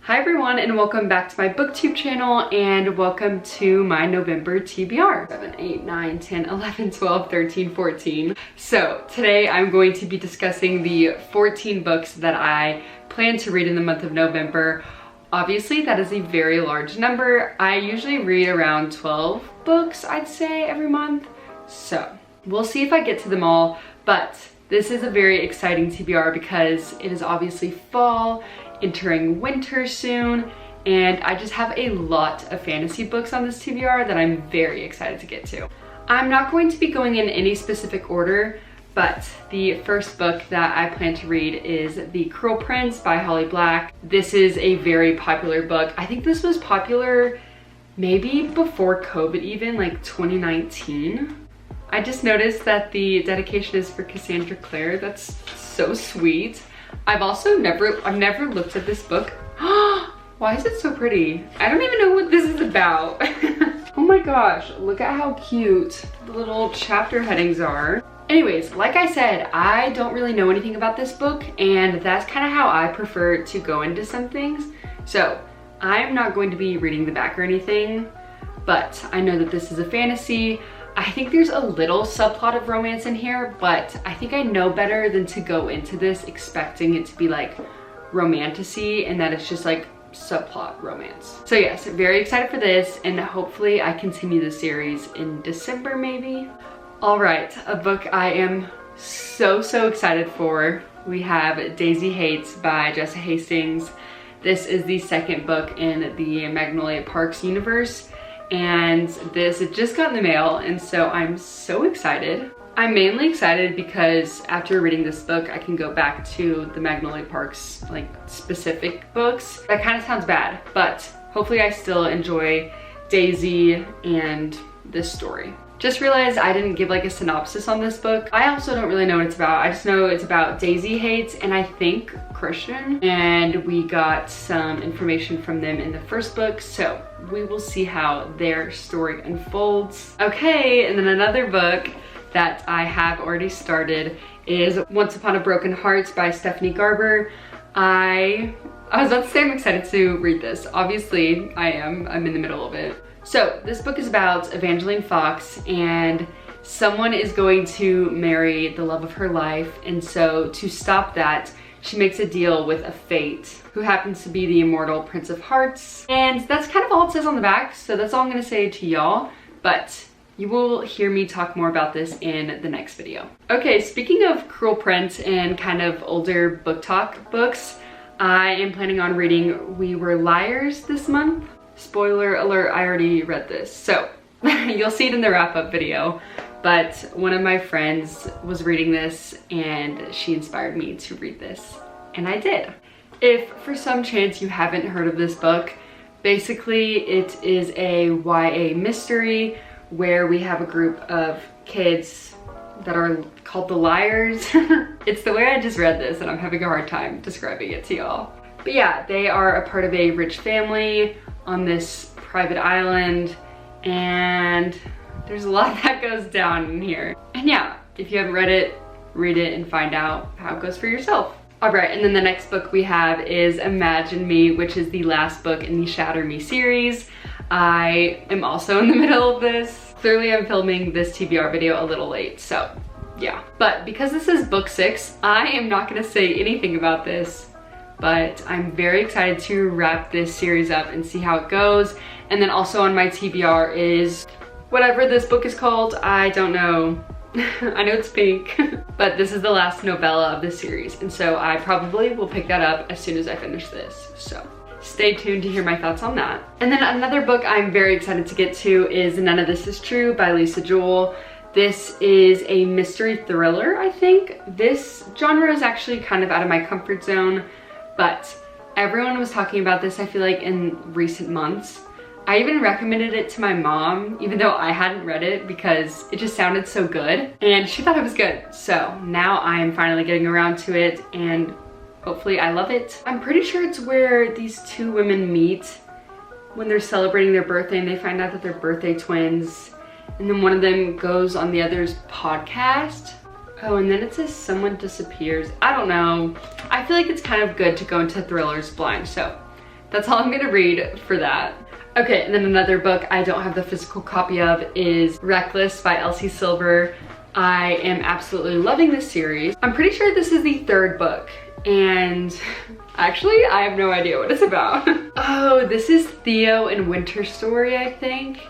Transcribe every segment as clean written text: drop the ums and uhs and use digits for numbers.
Hi everyone, and welcome back to my booktube channel, and welcome to my November TBR. 7, 8, 9, 10, 11, 12, 13, 14. So today I'm going to be discussing the 14 books that I plan to read in the month of November. Obviously that is a very large number. I usually read around 12 books, I'd say, every month. So we'll see if I get to them all, but this is a very exciting TBR because it is obviously fall, entering winter soon, and I just have a lot of fantasy books on this TBR that I'm very excited to get to. I'm not going to be going in any specific order, but the first book that I plan to read is The Curl PRS by Holly Black. This is a very popular book. I think this was popular maybe before COVID even, like 2019. I just noticed that the dedication is for Cassandra Clare. That's so sweet. I've never looked at this book. Why is it so pretty? I don't even know what this is about. Oh my gosh, look at how cute the little chapter headings are. Anyways, like I said, I don't really know anything about this book, and that's kind of how I prefer to go into some things. So I'm not going to be reading the back or anything, but I know that this is a fantasy. I think there's a little subplot of romance in here, but I think I know better than to go into this expecting it to be like romantasy and that it's just like subplot romance. So yes, very excited for this, and hopefully I continue the series in December maybe. All right, a book I am so excited for. We have Daisy Hates by Jessa Hastings. This is the second book in the Magnolia Parks universe, and this it just got in the mail, and so I'm so excited. I'm mainly excited because after reading this book I can go back to the Magnolia Parks like specific books. That kind of sounds bad, but hopefully I still enjoy Daisy and this story. Just realized I didn't give like a synopsis on this book. I also don't really know what it's about. I just know it's about Daisy Hates and I think Christian, and we got some information from them in the first book, so we will see how their story unfolds. Okay, and then another book that I have already started is Once Upon a Broken Heart by Stephanie Garber. I was about to say I'm excited to read this. Obviously I am. I'm in the middle of it. So this book is about Evangeline Fox, and someone is going to marry the love of her life, and so to stop that, she makes a deal with a fate who happens to be the immortal Prince of Hearts. And that's kind of all it says on the back, so that's all I'm gonna say to y'all, but you will hear me talk more about this in the next video. Okay, speaking of Curl PRS and kind of older book talk books, I am planning on reading We Were Liars this month. Spoiler alert, I already read this, so you'll see it in the wrap-up video, but one of my friends was reading this and she inspired me to read this, and I did. If for some chance you haven't heard of this book, basically it is a YA mystery where we have a group of kids that are called the Liars. It's the way I just read this and I'm having a hard time describing it to y'all. But yeah, they are a part of a rich family on this private island, and there's a lot that goes down in here. And yeah, if you haven't read it, read it and find out how it goes for yourself. All right, and then the next book we have is Imagine Me, which is the last book in the Shatter Me series. I am also in the middle of this. Clearly I'm filming this TBR video a little late, so yeah. But because this is book 6, I am not gonna say anything about this, but I'm very excited to wrap this series up and see how it goes. And then also on my TBR is whatever this book is called, I don't know. I know it's pink, but this is the last novella of this series, and so I probably will pick that up as soon as I finish this, so stay tuned to hear my thoughts on that. And then another book I'm very excited to get to is None of This Is True by Lisa Joel. This is a mystery thriller, I think. This genre is actually kind of out of my comfort zone, but everyone was talking about this, I feel like, in recent months. I even recommended it to my mom, even though I hadn't read it, because it just sounded so good, and she thought it was good. So now I am finally getting around to it, and hopefully I love it. I'm pretty sure it's where these two women meet when they're celebrating their birthday and they find out that they're birthday twins, and then one of them goes on the other's podcast. Oh, and then it says someone disappears. I don't know. I feel like it's kind of good to go into thrillers blind, so that's all I'm gonna read for that. Okay, and then another book I don't have the physical copy of is Reckless by Elsie Silver. I am absolutely loving this series. I'm pretty sure this is the third book, and actually I have no idea what it's about. Oh, this is Theo and Winter Story, I think.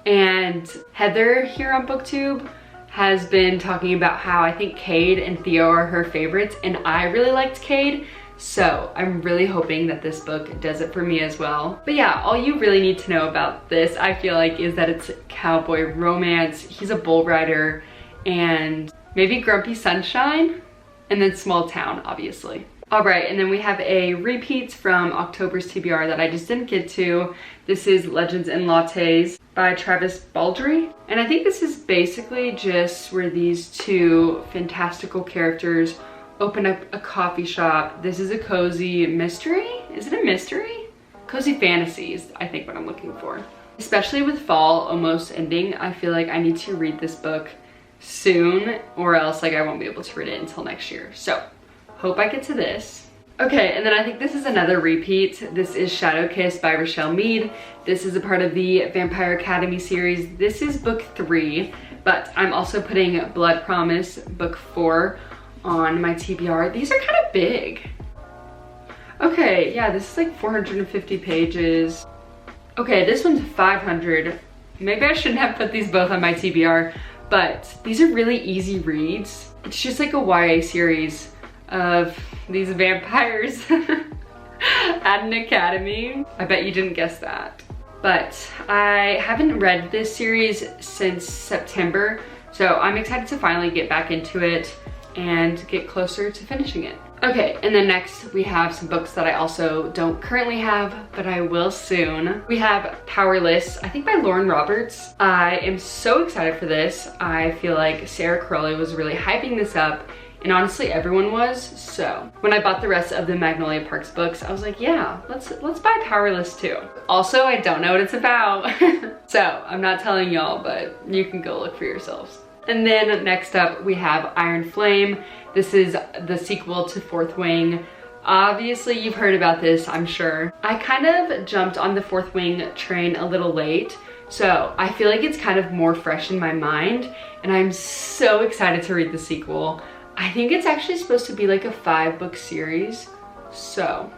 And Heather here on BookTube has been talking about how I think Cade and Theo are her favorites, and I really liked Cade. So I'm really hoping that this book does it for me as well. But yeah, all you really need to know about this, I feel like, is that it's cowboy romance. He's a bull rider, and maybe Grumpy Sunshine, and then Small Town, obviously. All right, and then we have a repeat from October's TBR that I just didn't get to. This is Legends and Lattes by Travis Baldry. And I think this is basically just where these two fantastical characters open up a coffee shop. This is a cozy mystery? Is it a mystery? Cozy fantasy is, I think, what I'm looking for. Especially with fall almost ending, I feel like I need to read this book soon, or else like I won't be able to read it until next year. So hope I get to this. Okay, and then I think this is another repeat. This is Shadow Kiss by Rochelle Mead. This is a part of the Vampire Academy series. This is book 3, but I'm also putting Blood Promise book 4 on my TBR. These are kind of big. Okay, yeah, this is like 450 pages. Okay, this one's 500. Maybe I shouldn't have put these both on my TBR, but these are really easy reads. It's just like a YA series of these vampires at an academy. I bet you didn't guess that. But I haven't read this series since September, so I'm excited to finally get back into it and get closer to finishing it. Okay, and then next we have some books that I also don't currently have, but I will soon. We have Powerless, I think by Lauren Roberts. I am so excited for this. I feel like Sarah Crowley was really hyping this up, and honestly everyone was. So when I bought the rest of the Magnolia Parks books, I was like, yeah, let's buy Powerless too. Also, I don't know what it's about. So I'm not telling y'all, but you can go look for yourselves. And then next up we have Iron Flame. This is the sequel to Fourth Wing. Obviously you've heard about this, I'm sure. I kind of jumped on the Fourth Wing train a little late, so I feel like it's kind of more fresh in my mind, and I'm so excited to read the sequel. I think it's actually supposed to be like a 5-book series, so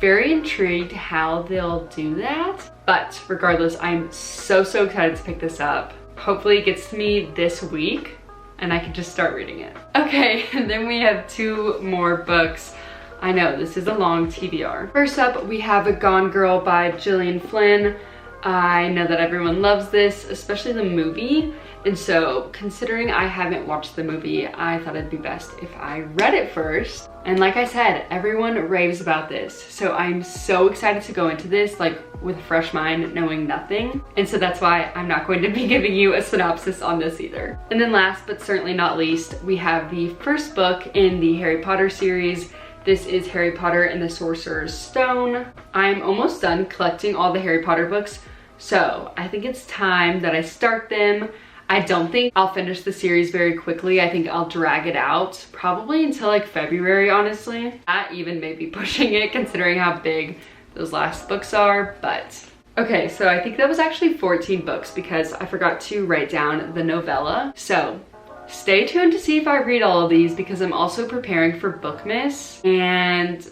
very intrigued how they'll do that. But regardless, I'm so excited to pick this up. Hopefully it gets to me this week and I can just start reading it. Okay, and then we have 2 more books. I know, this is a long TBR. First up, we have Gone Girl by Gillian Flynn. I know that everyone loves this, especially the movie. And so, considering I haven't watched the movie, I thought it'd be best if I read it first. And like I said, everyone raves about this. So I'm so excited to go into this, like with a fresh mind, knowing nothing. And so that's why I'm not going to be giving you a synopsis on this either. And then last but certainly not least, we have the first book in the Harry Potter series. This is Harry Potter and the Sorcerer's Stone. I'm almost done collecting all the Harry Potter books, so I think it's time that I start them. I don't think I'll finish the series very quickly. I think I'll drag it out probably until like February, honestly. That even may be pushing it considering how big those last books are, but okay, so I think that was actually 14 books because I forgot to write down the novella. So stay tuned to see if I read all of these because I'm also preparing for Bookmas and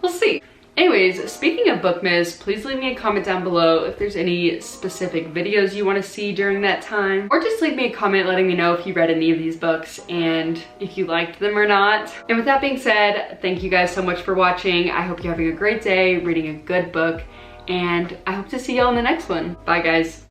we'll see. Anyways, speaking of Bookmas, please leave me a comment down below if there's any specific videos you want to see during that time, or just leave me a comment letting me know if you read any of these books and if you liked them or not. And with that being said, thank you guys so much for watching. I hope you're having a great day, reading a good book, and I hope to see y'all in the next one. Bye guys.